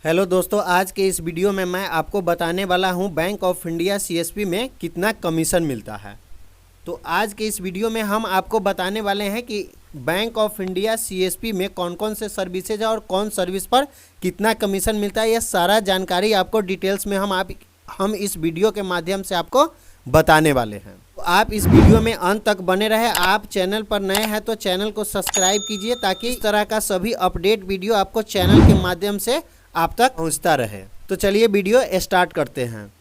Hello दोस्तों, आज के इस वीडियो में मैं आपको बताने वाला हूं बैंक ऑफ इंडिया सीएसपी में कितना कमीशन मिलता है। तो आज के इस वीडियो में हम आपको बताने वाले हैं कि बैंक ऑफ इंडिया सीएसपी में कौन कौन से सर्विसेज है और कौन सर्विस पर कितना कमीशन मिलता है। यह सारा जानकारी आपको डिटेल्स में हम इस वीडियो के माध्यम से आपको बताने वाले हैं। तो आप इस वीडियो में अंत तक बने रहे। आप चैनल पर नए हैं तो चैनल को सब्सक्राइब कीजिए ताकि इस तरह का सभी अपडेट वीडियो आपको चैनल के माध्यम से आप तक पहुंचता रहे। तो चलिए वीडियो स्टार्ट करते हैं।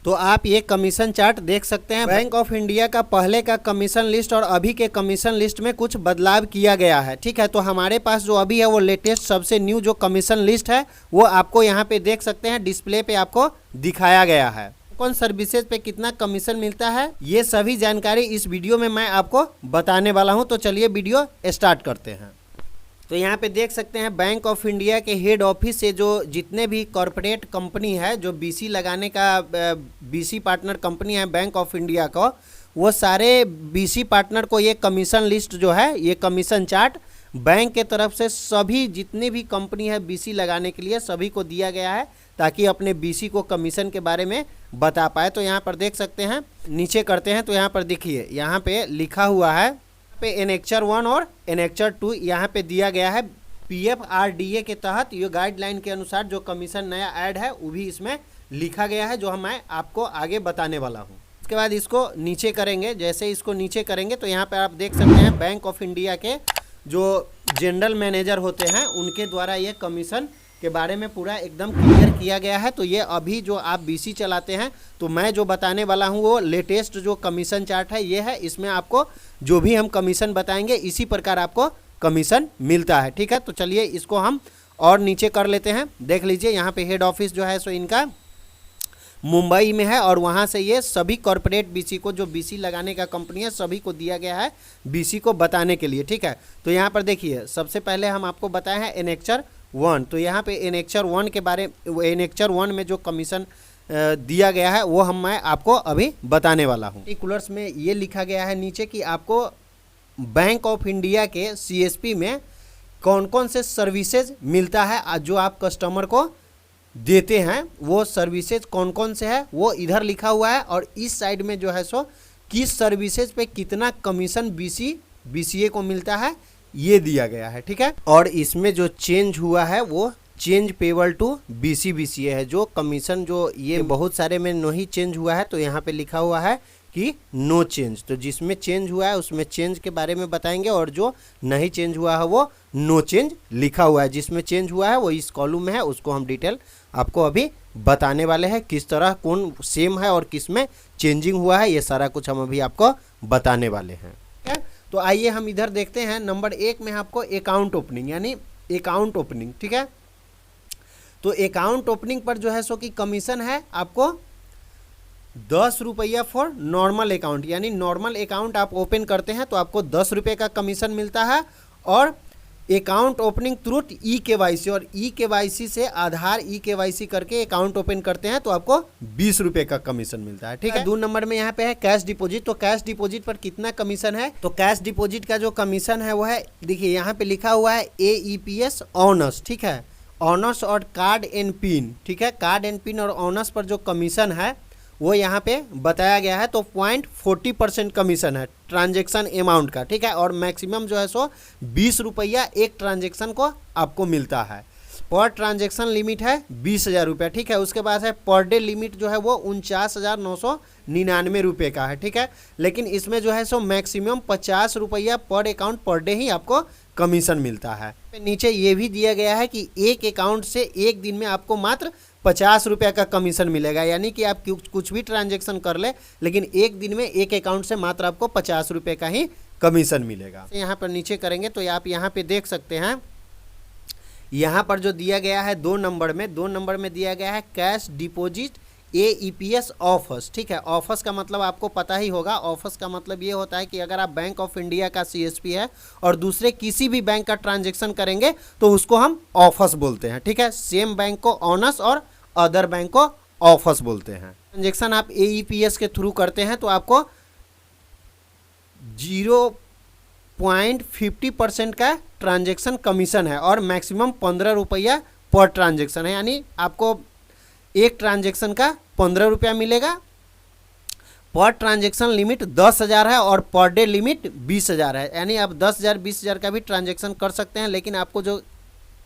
तो आप ये कमीशन चार्ट देख सकते हैं। बैंक ऑफ इंडिया का पहले का कमीशन लिस्ट और अभी के कमीशन लिस्ट में कुछ बदलाव किया गया है। ठीक है, तो हमारे पास जो अभी है वो लेटेस्ट सबसे न्यू जो कमीशन लिस्ट है वो आपको यहाँ पे देख सकते हैं, डिस्प्ले पे आपको दिखाया गया है। कौन सर्विसेज पे कितना कमीशन मिलता है ये सभी जानकारी इस वीडियो में मैं आपको बताने वाला हूँ। तो चलिए वीडियो स्टार्ट करते हैं। तो यहाँ पे देख सकते हैं बैंक ऑफ इंडिया के हेड ऑफिस से जो जितने भी कॉरपोरेट कंपनी है जो बीसी लगाने का बीसी पार्टनर कंपनी है बैंक ऑफ इंडिया को, वो सारे बीसी पार्टनर को ये कमीशन लिस्ट जो है, ये कमीशन चार्ट बैंक के तरफ से सभी जितने भी कंपनी है बीसी लगाने के लिए सभी को दिया गया है ताकि अपने बीसी को कमीशन के बारे में बता पाए। तो यहाँ पर देख सकते हैं, नीचे करते हैं तो यहाँ पर देखिए यहाँ पे लिखा हुआ है पे एनेक्चर 1 और एनेक्चर 2 यहाँ पे दिया गया है। PFRDA के तहत ये गाइडलाइन के अनुसार जो कमीशन नया ऐड है वो भी इसमें लिखा गया है, जो मैं आपको आगे बताने वाला हूँ। इसके बाद इसको नीचे करेंगे। जैसे इसको नीचे करेंगे तो यहाँ पे आप देख सकते हैं बैंक ऑफ इंडिया के जो जनरल मैनेजर होते हैं उनके द्वारा ये कमीशन के बारे में पूरा एकदम क्लियर किया गया है। तो ये अभी जो आप बीसी चलाते हैं तो मैं जो बताने वाला हूँ वो लेटेस्ट जो कमीशन चार्ट है ये है। इसमें आपको जो भी हम कमीशन बताएंगे इसी प्रकार आपको कमीशन मिलता है। ठीक है, तो चलिए इसको हम और नीचे कर लेते हैं। देख लीजिए यहाँ पे हेड ऑफिस जो है सो इनका मुंबई में है और वहाँ से ये सभी कॉरपोरेट बीसी को जो बीसी लगाने का कंपनी है सभी को दिया गया है बीसी को बताने के लिए। ठीक है, तो यहाँ पर देखिए सबसे पहले हम आपको बताए हैं एनेक्चर 1। तो यहाँ पे एनेक्चर 1 के बारे एनेक्चर 1 में जो कमीशन दिया गया है वो मैं आपको अभी बताने वाला हूँ। पर्टिकुलर्स में ये लिखा गया है नीचे कि आपको बैंक ऑफ इंडिया के सीएसपी में कौन कौन से सर्विसेज मिलता है जो आप कस्टमर को देते हैं, वो सर्विसेज कौन कौन से है वो इधर लिखा हुआ है। और इस साइड में जो है सो किस सर्विसेज पे कितना कमीशन बीसीए को मिलता है ये दिया गया है। ठीक है, और इसमें जो चेंज हुआ है वो चेंज पेबल टू बीसीए है। जो कमीशन जो ये बहुत सारे में नहीं चेंज हुआ है तो यहाँ पे लिखा हुआ है कि नो चेंज। तो जिसमें चेंज हुआ है उसमें चेंज के बारे में बताएंगे और जो नहीं चेंज हुआ है वो नो चेंज लिखा हुआ है। जिसमें चेंज हुआ है वो इस कॉलम में है, उसको हम डिटेल आपको अभी बताने वाले हैं किस तरह कौन सेम है और किस में चेंजिंग हुआ है, ये सारा कुछ हम अभी आपको बताने वाले हैं। ठीक है, तो आइए हम इधर देखते हैं। नंबर 1 में आपको अकाउंट ओपनिंग यानी अकाउंट ओपनिंग। ठीक है, तो अकाउंट ओपनिंग पर जो है सो कि कमीशन है आपको 10 रुपया फॉर नॉर्मल अकाउंट, यानी नॉर्मल अकाउंट आप ओपन करते हैं तो आपको 10 रुपये का कमीशन मिलता है। और अकाउंट ओपनिंग थ्रू EKYC और EKYC से आधार EKYC करके अकाउंट ओपन करते हैं तो आपको 20 रुपये का कमीशन मिलता है। ठीक है, 2 नंबर में यहाँ पे है कैश डिपॉजिट। तो कैश डिपॉजिट पर कितना कमीशन है, तो कैश डिपॉजिट का जो कमीशन है वो है, देखिए यहाँ पे लिखा हुआ है AEPS ऑनर्स। ठीक है, ऑनर्स और कार्ड एंड पिन। ठीक है, कार्ड एंड पिन और ऑनर्स पर जो कमीशन है वो यहाँ पे बताया गया है। तो 0.40% कमीशन है ट्रांजेक्शन अमाउंट का। ठीक है, और मैक्सिमम जो है सो 20 रुपया एक ट्रांजेक्शन को आपको मिलता है। पर ट्रांजेक्शन लिमिट है 20,000 रुपये। ठीक है, उसके बाद है पर डे लिमिट जो है वो 49,999 रुपये का है। ठीक है, लेकिन इसमें जो है सो मैक्सिमम 50 रुपया पर अकाउंट पर डे ही आपको कमीशन मिलता है। नीचे ये भी दिया गया है कि एक अकाउंट से एक दिन में आपको मात्र 50 रुपये का कमीशन मिलेगा, यानी कि आप कुछ भी ट्रांजेक्शन कर ले लेकिन एक दिन में एक अकाउंट से मात्र आपको 50 रुपये का ही कमीशन मिलेगा। यहाँ पर नीचे करेंगे तो आप यहाँ पे देख सकते हैं, यहाँ पर जो दिया गया है 2 नंबर में दिया गया है कैश डिपॉजिट AEPS ऑफर्स। ठीक है, ऑफर्स का मतलब आपको पता ही होगा। ऑफर्स का मतलब ये होता है कि अगर आप बैंक ऑफ इंडिया का सीएसपी है और दूसरे किसी भी बैंक का ट्रांजेक्शन करेंगे तो उसको हम ऑफर्स बोलते हैं। ठीक है, सेम बैंक को ऑनर्स और अदर बैंक को ऑफर्स बोलते हैं। ट्रांजेक्शन आप AEPS के थ्रू करते हैं तो आपको 0.50% का ट्रांजेक्शन कमीशन है और मैक्सिमम 15 रुपया पर ट्रांजेक्शन है, यानी आपको एक ट्रांजेक्शन का 15 रुपया मिलेगा। पर ट्रांजेक्शन लिमिट 10,000 है और पर डे लिमिट 20,000 है, यानी आप 10,000 20,000 का भी ट्रांजेक्शन कर सकते हैं, लेकिन आपको जो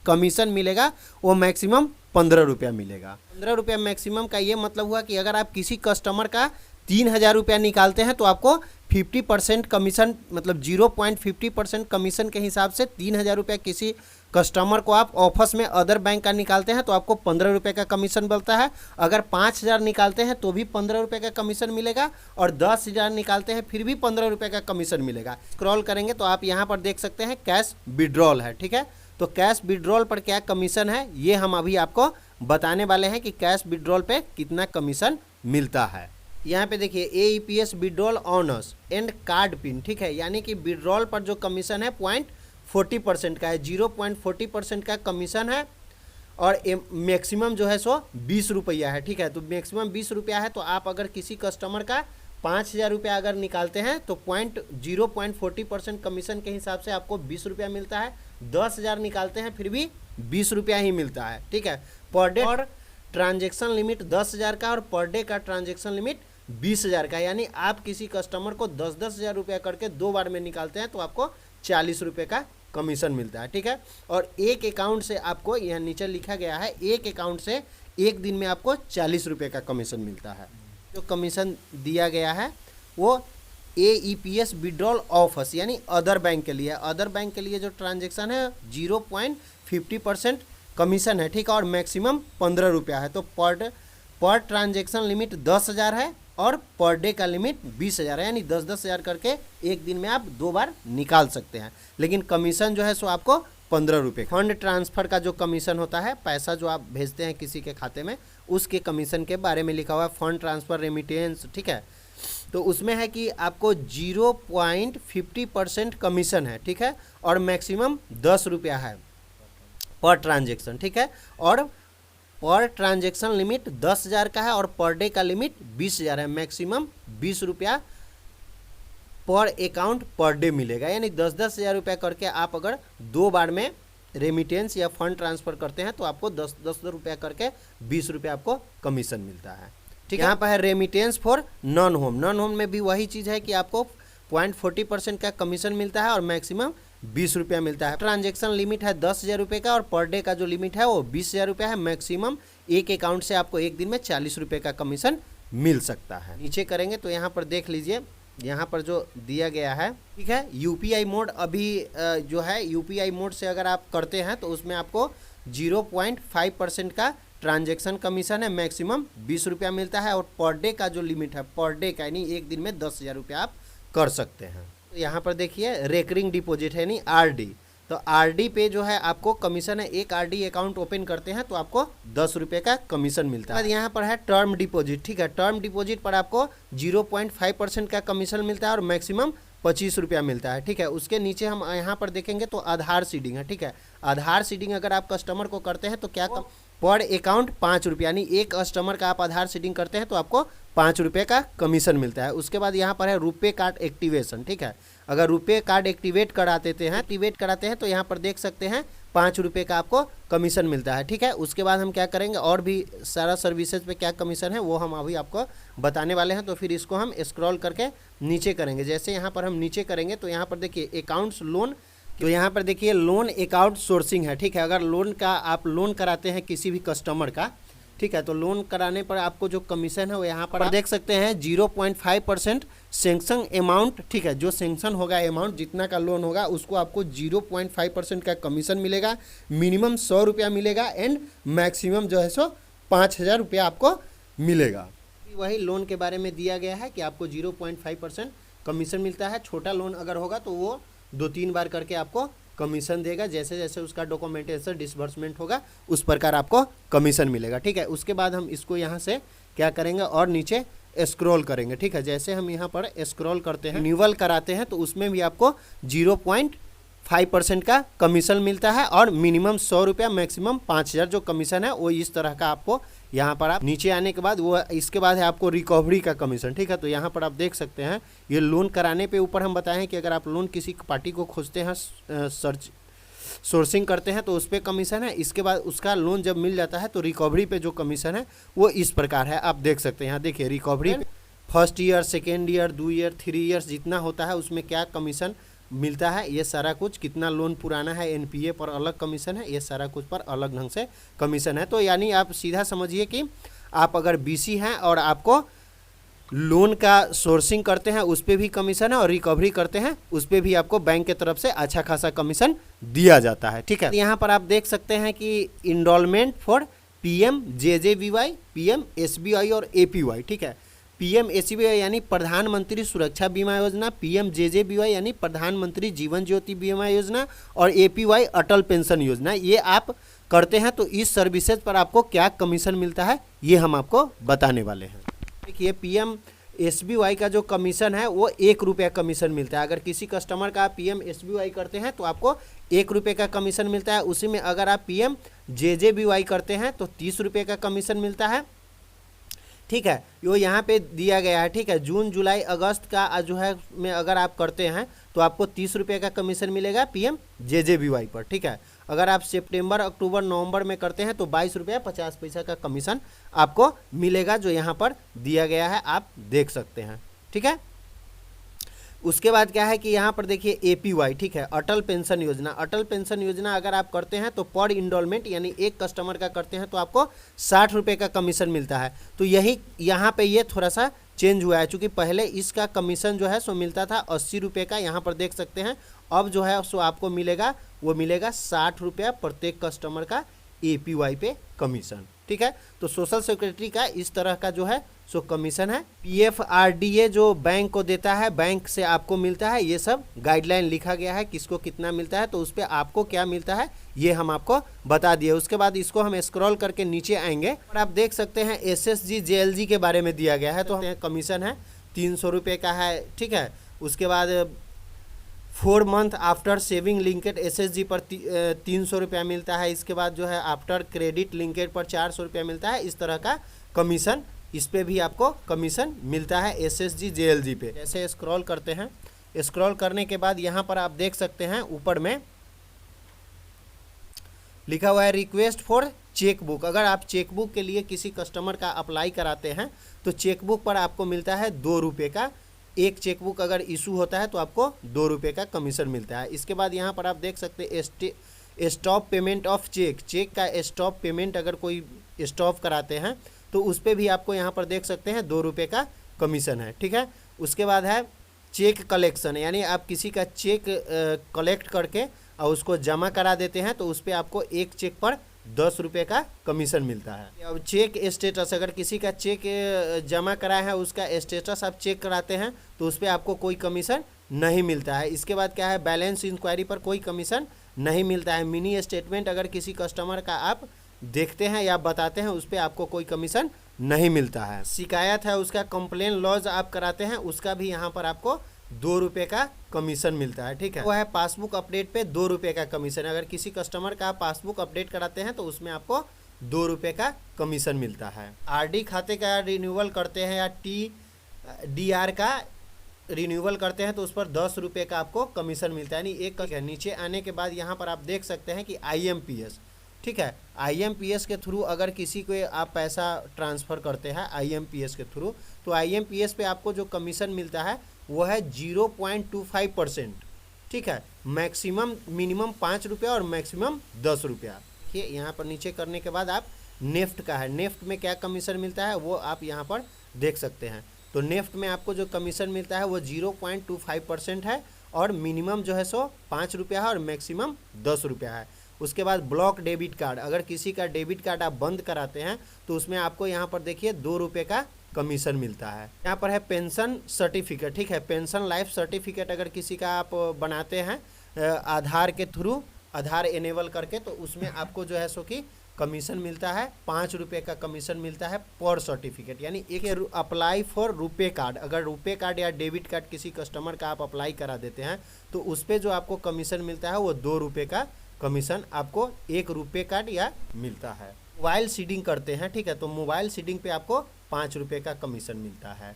कमीशन मिलेगा वो मैक्सिमम 15 रुपया मिलेगा। 15 रुपया मैक्सिमम का ये मतलब हुआ कि अगर आप किसी कस्टमर का 3,000 रुपया निकालते हैं तो आपको 50% कमीशन, मतलब 0.50% कमीशन के हिसाब से 3,000 रुपया किसी कस्टमर को आप ऑफिस में अदर बैंक का निकालते हैं तो आपको 15 रुपये का कमीशन मिलता है। अगर 5,000 निकालते हैं तो भी 15 रुपये का कमीशन मिलेगा, और 10,000 निकालते हैं फिर भी 15 रुपये का कमीशन मिलेगा। स्क्रॉल करेंगे तो आप यहाँ पर देख सकते हैं कैश विड्रॉल है, ठीक है। तो कैश विड्रॉल पर क्या कमीशन है ये हम अभी आपको बताने वाले हैं कि कैश विड्रॉल पे कितना कमीशन मिलता है। यहाँ पे देखिए AEPS withdrawal honours and card pin, ठीक है, यानी कि विड्रॉल पर जो कमीशन है 0.40% का है, 0.40% का कमीशन है, और मैक्सिमम जो है सो 20 रुपया है, ठीक है। तो मैक्सिमम 20 रुपया है, तो आप अगर किसी कस्टमर का 5,000 रुपया अगर निकालते हैं तो 0.40% कमीशन के हिसाब से आपको 20 रुपया मिलता है। 10,000 निकालते हैं फिर भी 20 रुपया ही मिलता है, ठीक है। पर डे और ट्रांजेक्शन लिमिट 10,000 का और पर डे का ट्रांजेक्शन लिमिट 20,000 का, यानी आप किसी कस्टमर को 10,000 रुपया करके 2 बार में निकालते हैं तो आपको 40 रुपये का कमीशन मिलता है, ठीक है। और एक अकाउंट से आपको, यहाँ नीचे लिखा गया है, एक अकाउंट से एक दिन में आपको 40 रुपये का कमीशन मिलता है। जो कमीशन दिया गया है वो AEPS विड्रॉल ऑफर्स यानी अदर बैंक के लिए, अदर बैंक के लिए जो ट्रांजेक्शन है 0.50% कमीशन है, ठीक है, और मैक्सिमम 15 रुपया है। तो पर ट्रांजेक्शन लिमिट 10,000 है और पर डे का लिमिट 20,000 है, यानी 10,000 करके एक दिन में आप 2 बार निकाल सकते हैं, लेकिन कमीशन जो है सो आपको 15 रुपये। फंड ट्रांसफ़र का जो कमीशन होता है, पैसा जो आप भेजते हैं किसी के खाते में, उसके कमीशन के बारे में लिखा हुआ है, फंड ट्रांसफ़र रेमिटेंस, ठीक है। तो उसमें है कि आपको 0.50% कमीशन है, ठीक है, और मैक्सिमम 10 रुपया है पर ट्रांजेक्शन, ठीक है, और पर ट्रांजेक्शन लिमिट 10,000 का है और पर डे का लिमिट 20,000 है, मैक्सिमम 20 रुपया पर अकाउंट पर डे मिलेगा, यानी 10,000 रुपया करके आप अगर 2 बार में रेमिटेंस या फंड ट्रांसफ़र करते हैं तो आपको 10 रुपया करके 20 रुपया आपको कमीशन मिलता है, ठीक है। यहाँ पर है remittance for non home, non home में भी वही चीज़ है कि आपको 0.40% का कमीशन मिलता है और मैक्सिमम 20 रुपया मिलता है। ट्रांजेक्शन लिमिट है 10,000 रुपये का और पर डे का जो लिमिट है वो 20,000 रुपया है, मैक्सिमम एक अकाउंट से आपको एक दिन में 40 रुपये का कमीशन मिल सकता है। नीचे करेंगे तो यहाँ पर देख लीजिए, यहाँ पर जो दिया गया है, ठीक है, UPI मोड अभी जो है UPI मोड से अगर आप करते हैं तो उसमें आपको 0.5% का ट्रांजेक्शन कमीशन है, मैक्सिमम 20 रुपया मिलता है, और पर डे का जो लिमिट है, पर डे का यानी एक दिन में 10,000 रुपया आप कर सकते हैं। तो यहाँ पर देखिए रेकरिंग डिपॉजिट है यानी RD, तो RD पे जो है आपको कमीशन है, एक RD अकाउंट ओपन करते हैं तो आपको 10 रुपये का कमीशन मिलता है। यहाँ पर है टर्म डिपॉजिट, ठीक है, टर्म डिपॉजिट पर आपको 0.5% का कमीशन मिलता है और मैक्सिमम 25 रुपया मिलता है, ठीक है। उसके नीचे हम यहाँ पर देखेंगे तो आधार सीडिंग है, ठीक है, आधार सीडिंग अगर आप कस्टमर को करते हैं तो क्या पर अकाउंट 5 रुपया, यानी एक कस्टमर का आप आधार सीडिंग करते हैं तो आपको 5 रुपये का कमीशन मिलता है। उसके बाद यहाँ पर है रुपे कार्ड एक्टिवेशन, ठीक है, अगर रुपे कार्ड एक्टिवेट कराते हैं तो यहाँ पर देख सकते हैं 5 रुपये का आपको कमीशन मिलता है, ठीक है। उसके बाद हम क्या करेंगे, और भी सारा सर्विसेज पे क्या कमीशन है वो हम अभी आपको बताने वाले हैं, तो फिर इसको हम स्क्रॉल करके नीचे करेंगे। जैसे यहाँ पर हम नीचे करेंगे तो यहाँ पर देखिए अकाउंट्स लोन, तो यहाँ पर देखिए लोन अकाउंट सोर्सिंग है, ठीक है, अगर लोन का आप लोन कराते हैं किसी भी कस्टमर का, ठीक है, तो लोन कराने पर आपको जो कमीशन है वो यहाँ पर देख सकते हैं 0.5% सेंक्शन अमाउंट, ठीक है, जो सेंक्शन होगा अमाउंट जितना का लोन होगा उसको आपको 0.5% का कमीशन मिलेगा, मिनिमम 100 रुपया मिलेगा एंड मैक्सिमम जो है सो 5,000 रुपया आपको मिलेगा। वही लोन के बारे में दिया गया है कि आपको 0.5% कमीशन मिलता है, छोटा लोन अगर होगा तो वो 2-3 बार करके आपको कमीशन देगा, जैसे जैसे उसका डॉक्यूमेंटेशन डिसबर्समेंट होगा उस प्रकार आपको कमीशन मिलेगा, ठीक है। उसके बाद हम इसको यहाँ से क्या करेंगे और नीचे स्क्रॉल करेंगे, ठीक है, जैसे हम यहाँ पर स्क्रॉल करते हैं रिन्यूअल कराते हैं तो उसमें भी आपको 0.5% का कमीशन मिलता है और मिनिमम 100 रुपया, मैक्सिमम 5,000 जो कमीशन है वो इस तरह का आपको यहाँ पर आप नीचे आने के बाद वो इसके बाद है आपको रिकवरी का कमीशन, ठीक है। तो यहाँ पर आप देख सकते हैं ये लोन कराने पे ऊपर हम बताएं कि अगर आप लोन किसी पार्टी को खोजते हैं सोर्सिंग करते हैं तो उस पर कमीशन है। इसके बाद उसका लोन जब मिल जाता है तो रिकवरी पे जो कमीशन है वो इस प्रकार है, आप देख सकते हैं। यहाँ देखिए recovery first year, second year, 2 year, 3 years जितना होता है उसमें क्या कमीशन मिलता है, ये सारा कुछ, कितना लोन पुराना है, एनपीए पर अलग कमीशन है, ये सारा कुछ पर अलग ढंग से कमीशन है। तो यानी आप सीधा समझिए कि आप अगर बीसी हैं और आपको लोन का सोर्सिंग करते हैं उस पर भी कमीशन है और रिकवरी करते हैं उस पर भी आपको बैंक की तरफ से अच्छा खासा कमीशन दिया जाता है। ठीक है, यहाँ पर आप देख सकते हैं कि इनरोलमेंट फॉर PMJJBY, PMSBY और APY। ठीक है, PMSBY यानी प्रधानमंत्री सुरक्षा बीमा योजना, PMJJBY यानी प्रधानमंत्री जीवन ज्योति बीमा योजना और APY अटल पेंशन योजना। ये आप करते हैं तो इस सर्विसेज पर आपको क्या कमीशन मिलता है ये हम आपको बताने वाले हैं। देखिए PMSBY का जो कमीशन है वो 1 रुपया कमीशन मिलता है। अगर किसी कस्टमर का आप PMSBY करते हैं तो आपको 1 रुपये का कमीशन मिलता है। उसी में अगर आप PMJJBY करते हैं तो 30 रुपये का कमीशन मिलता है। ठीक है, वो यहाँ पे दिया गया है। ठीक है, जून जुलाई अगस्त का जो है में अगर आप करते हैं तो आपको 30 रुपये का कमीशन मिलेगा PMJJBY पर। ठीक है, अगर आप सितंबर अक्टूबर नवंबर में करते हैं तो 22 रुपया 50 पैसा का कमीशन आपको मिलेगा, जो यहाँ पर दिया गया है, आप देख सकते हैं। ठीक है, उसके बाद क्या है कि यहाँ पर देखिए APY। ठीक है, अटल पेंशन योजना। अटल पेंशन योजना अगर आप करते हैं तो पर इंडोलमेंट यानी एक कस्टमर का करते हैं तो आपको 60 रुपये का कमीशन मिलता है। तो यही यहाँ पे ये थोड़ा सा चेंज हुआ है, चूँकि पहले इसका कमीशन जो है सो मिलता था 80 रुपये का, यहाँ पर देख सकते हैं। अब जो है सो आपको मिलेगा, वो मिलेगा 60 रुपया प्रत्येक कस्टमर का APY पे कमीशन। ठीक है, तो सोशल सिक्योरिटी का इस तरह का जो है सो कमीशन है। PFRDA जो बैंक को देता है, बैंक से आपको मिलता है, ये सब गाइडलाइन लिखा गया है किसको कितना मिलता है, तो उस पर आपको क्या मिलता है ये हम आपको बता दिए। उसके बाद इसको हम स्क्रॉल करके नीचे आएंगे और आप देख सकते हैं SSG JLG के बारे में दिया गया है। तो कमीशन है 300 रुपये का है। ठीक है, उसके बाद 4 month after saving linked SSG पर 300 रुपया मिलता है। इसके बाद जो है आफ्टर क्रेडिट लिंकेड पर 400 रुपया मिलता है। इस तरह का कमीशन, इस पे भी आपको कमीशन मिलता है SSG JLG पे। जैसे स्क्रॉल करते हैं, स्क्रॉल करने के बाद यहाँ पर आप देख सकते हैं ऊपर में लिखा हुआ है रिक्वेस्ट फॉर चेकबुक। अगर आप चेकबुक के लिए किसी कस्टमर का अप्लाई कराते हैं तो चेकबुक पर आपको मिलता है 2 रुपये का। एक चेकबुक अगर इशू होता है तो आपको 2 रुपये का कमीशन मिलता है। इसके बाद यहाँ पर आप देख सकते हैं stop payment of cheque. Cheque का स्टॉप पेमेंट अगर कोई स्टॉप कराते हैं तो उस पर भी आपको यहाँ पर देख सकते हैं 2 रुपये का कमीशन है। ठीक है, उसके बाद है चेक कलेक्शन, यानी आप किसी का चेक कलेक्ट करके और उसको जमा करा देते हैं तो उस पर आपको एक चेक पर 10 रुपये का कमीशन मिलता है। अब चेक स्टेटस, अगर किसी का चेक जमा कराया है उसका स्टेटस आप चेक कराते हैं तो उस पर आपको कोई कमीशन नहीं मिलता है। इसके बाद क्या है, बैलेंस इंक्वायरी पर कोई कमीशन नहीं मिलता है। मिनी स्टेटमेंट अगर किसी कस्टमर का आप देखते हैं या बताते हैं उस पर आपको कोई कमीशन नहीं मिलता है। शिकायत है उसका कंप्लेन लॉज आप कराते हैं उसका भी यहाँ पर आपको 2 रुपये का कमीशन मिलता है। ठीक है, वो है पासबुक अपडेट पे 2 रुपये का कमीशन। अगर किसी कस्टमर का पासबुक अपडेट कराते हैं तो उसमें आपको 2 रुपये का कमीशन मिलता है। RD खाते का रिन्यूअल करते हैं या TDR का रिन्यूअल करते हैं तो उस पर 10 रुपये का आपको कमीशन मिलता है। यानी एक नीचे आने के बाद यहाँ पर आप देख सकते हैं कि IMPS। ठीक है, IMPS के थ्रू अगर किसी को आप पैसा ट्रांसफ़र करते हैं IMPS के थ्रू तो IMPS पे आपको जो कमीशन मिलता है वो है 0.25%। ठीक है, मैक्सिमम मिनिमम 5 रुपया और मैक्सिमम 10 रुपया। देखिए यहाँ पर नीचे करने के बाद आप नेफ्ट का है, नेफ्ट में क्या कमीशन मिलता है वो आप यहाँ पर देख सकते हैं। तो नेफ्ट में आपको जो कमीशन मिलता है वो 0.25% है और मिनिमम जो है सो 5 रुपया है और मैक्सिमम 10 रुपया है। उसके बाद ब्लॉक डेबिट कार्ड, अगर किसी का डेबिट कार्ड आप बंद कराते हैं तो उसमें आपको यहाँ पर देखिए 2 रुपये का कमीशन मिलता है। यहाँ पर है पेंशन सर्टिफिकेट। ठीक है, पेंशन लाइफ सर्टिफिकेट अगर किसी का आप बनाते हैं आधार के थ्रू, आधार इनेबल करके, तो उसमें आपको जो है सो कि कमीशन मिलता है 5 रुपये का कमीशन मिलता है पर सर्टिफिकेट। यानी एक अप्लाई फॉर रुपे कार्ड, अगर रुपे कार्ड या डेबिट कार्ड किसी कस्टमर का आप अप्लाई करा देते हैं तो उस पर जो आपको कमीशन मिलता है वो 2 रुपये का कमीशन आपको 1 रुपये कार्ड या मिलता है। मोबाइल सीडिंग करते हैं, ठीक है, तो मोबाइल सीडिंग पे आपको 5 रुपये का कमीशन मिलता है।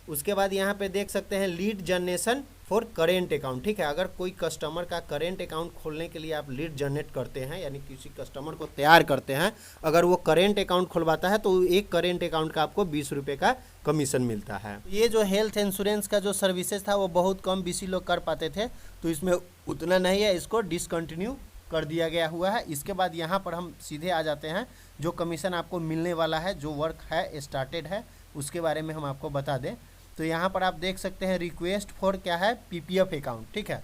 उसके बाद यहाँ पे देख सकते हैं lead generation for current account, ठीक है। अगर कोई कस्टमर का करेंट अकाउंट खोलने के लिए आप लीड जनरेट करते हैं, यानी किसी कस्टमर को तैयार करते हैं, अगर वो करेंट अकाउंट खुलवाता है तो एक करेंट अकाउंट का आपको 20 रुपये का कमीशन मिलता है। ये जो हेल्थ इंश्योरेंस का जो सर्विसेज था वो बहुत कम बीसी लोग कर पाते थे, तो इसमें उतना नहीं है, इसको डिसकंटिन्यू कर दिया गया हुआ है। इसके बाद यहाँ पर हम सीधे आ जाते हैं जो कमीशन आपको मिलने वाला है, जो वर्क है स्टार्टेड है, उसके बारे में हम आपको बता दें। तो यहाँ पर आप देख सकते हैं रिक्वेस्ट फॉर क्या है, पीपीएफ अकाउंट, ठीक है।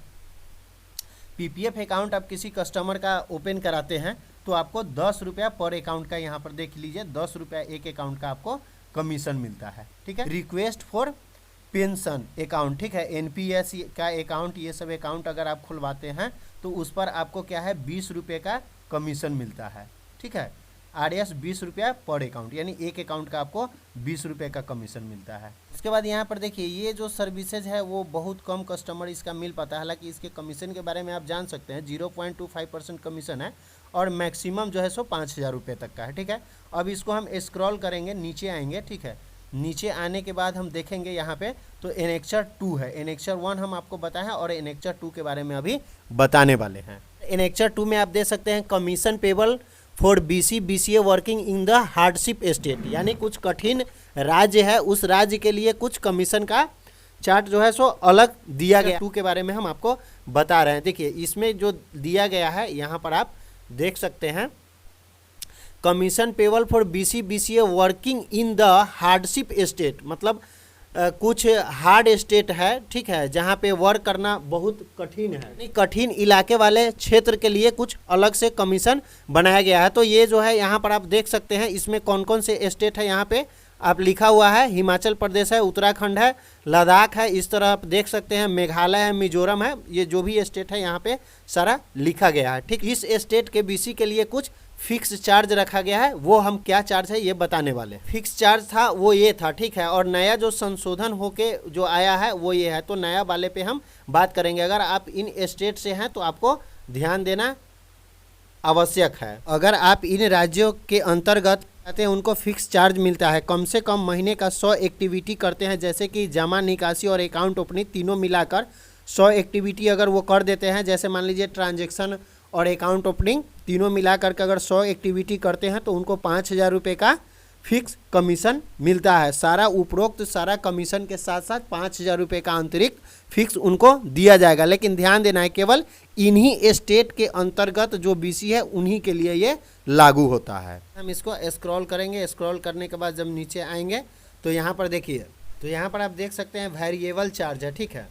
पीपीएफ अकाउंट आप किसी कस्टमर का ओपन कराते हैं तो आपको 10 रुपया पर अकाउंट का, यहाँ पर देख लीजिए 10 रुपया एक अकाउंट का आपको कमीशन मिलता है, ठीक है। रिक्वेस्ट फॉर पेंशन अकाउंट, ठीक है, एनपीएस का अकाउंट, ये सब अकाउंट अगर आप खुलवाते हैं तो उस पर आपको क्या है 20 रुपये का कमीशन मिलता है, ठीक है। आरएस 20 रुपया पर अकाउंट, यानी एक अकाउंट का आपको 20 रुपये का कमीशन मिलता है। इसके बाद यहाँ पर देखिए ये जो सर्विसेज है वो बहुत कम कस्टमर इसका मिल पाता है। हालांकि इसके कमीशन के बारे में आप जान सकते हैं 0.25% कमीशन है और मैक्सिमम जो है सो 5,000 रुपये तक का है, ठीक है। अब इसको हम स्क्रॉल करेंगे, नीचे आएंगे, ठीक है। नीचे आने के बाद हम देखेंगे यहाँ पे तो एनेक्चर 2 है, एनेक्चर 1 हम आपको बताया और एनेक्चर 2 के बारे में अभी बताने वाले हैं। एनेक्चर 2 में आप देख सकते हैं commission payable for BC BCA working in the hardship state, यानी कुछ कठिन राज्य है, उस राज्य के लिए कुछ कमीशन का चार्ट जो है सो अलग दिया गया। 2 के बारे में हम आपको बता रहे हैं। देखिए इसमें जो दिया गया है यहाँ पर आप देख सकते हैं commission payable for BC BCA working in the hardship state, मतलब कुछ हार्ड स्टेट है, ठीक है, जहाँ पे वर्क करना बहुत कठिन है, कठिन इलाके वाले क्षेत्र के लिए कुछ अलग से कमीशन बनाया गया है। तो ये जो है यहाँ पर आप देख सकते हैं इसमें कौन कौन से स्टेट है, यहाँ पे आप लिखा हुआ है हिमाचल प्रदेश है, उत्तराखंड है, लद्दाख है, इस तरह आप देख सकते हैं मेघालय है, मिजोरम है, ये जो भी स्टेट है यहाँ पे सारा लिखा गया है, ठीक। इस स्टेट के बीसी के लिए कुछ फिक्स चार्ज रखा गया है, वो हम क्या चार्ज है ये बताने वाले। फिक्स चार्ज था वो ये था, ठीक है, और नया जो संशोधन होके जो आया है वो ये है, तो नया वाले पे हम बात करेंगे। अगर आप इन स्टेट से हैं तो आपको ध्यान देना आवश्यक है। अगर आप इन राज्यों के अंतर्गत आते हैं उनको फिक्स चार्ज मिलता है, कम से कम महीने का 100 एक्टिविटी करते हैं, जैसे कि जमा निकासी और अकाउंट ओपनिंग तीनों मिलाकर 100 एक्टिविटी अगर वो कर देते हैं, जैसे मान लीजिए ट्रांजेक्शन और अकाउंट ओपनिंग तीनों मिला करके अगर 100 एक्टिविटी करते हैं तो उनको 5,000 रुपये का फिक्स कमीशन मिलता है। सारा उपरोक्त सारा कमीशन के साथ साथ 5,000 रुपये का अतिरिक्त फिक्स उनको दिया जाएगा। लेकिन ध्यान देना है केवल इन्हीं स्टेट के अंतर्गत जो बीसी है उन्हीं के लिए ये लागू होता है। हम इसको स्क्रॉल करेंगे, स्क्रॉल करने के बाद जब नीचे आएंगे तो यहाँ पर देखिए, तो यहाँ पर आप देख सकते हैं वेरिएबल चार्ज है, ठीक है।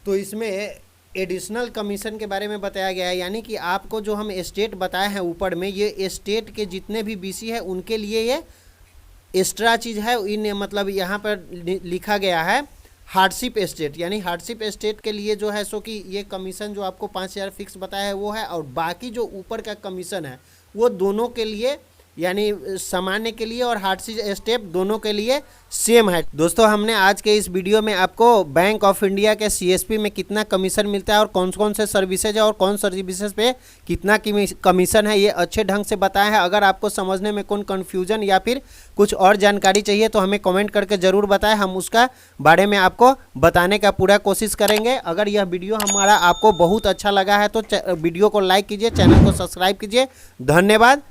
तो इसमें एडिशनल कमीशन के बारे में बताया गया है, यानी कि आपको जो हम स्टेट बताए हैं ऊपर में, ये स्टेट के जितने भी बीसी है उनके लिए ये एक्स्ट्रा चीज़ है। इन मतलब यहाँ पर लिखा गया है हार्डशिप स्टेट, यानी हार्डशिप स्टेट के लिए जो है सो कि ये कमीशन जो आपको 5,000 फिक्स बताया है वो है, और बाकी जो ऊपर का कमीशन है वो दोनों के लिए, यानी सामान्य के लिए और हार्डशिप स्टेट दोनों के लिए सेम है। दोस्तों हमने आज के इस वीडियो में आपको बैंक ऑफ इंडिया के सीएसपी में कितना कमीशन मिलता है और कौन कौन से सर्विसेज है और कौन सर्विसेज पे कितना कमीशन है ये अच्छे ढंग से बताया है। अगर आपको समझने में कोई कन्फ्यूजन या फिर कुछ और जानकारी चाहिए तो हमें कमेंट करके ज़रूर बताएं, हम उसका बारे में आपको बताने का पूरा कोशिश करेंगे। अगर यह वीडियो हमारा आपको बहुत अच्छा लगा है तो वीडियो को लाइक कीजिए, चैनल को सब्सक्राइब कीजिए। धन्यवाद।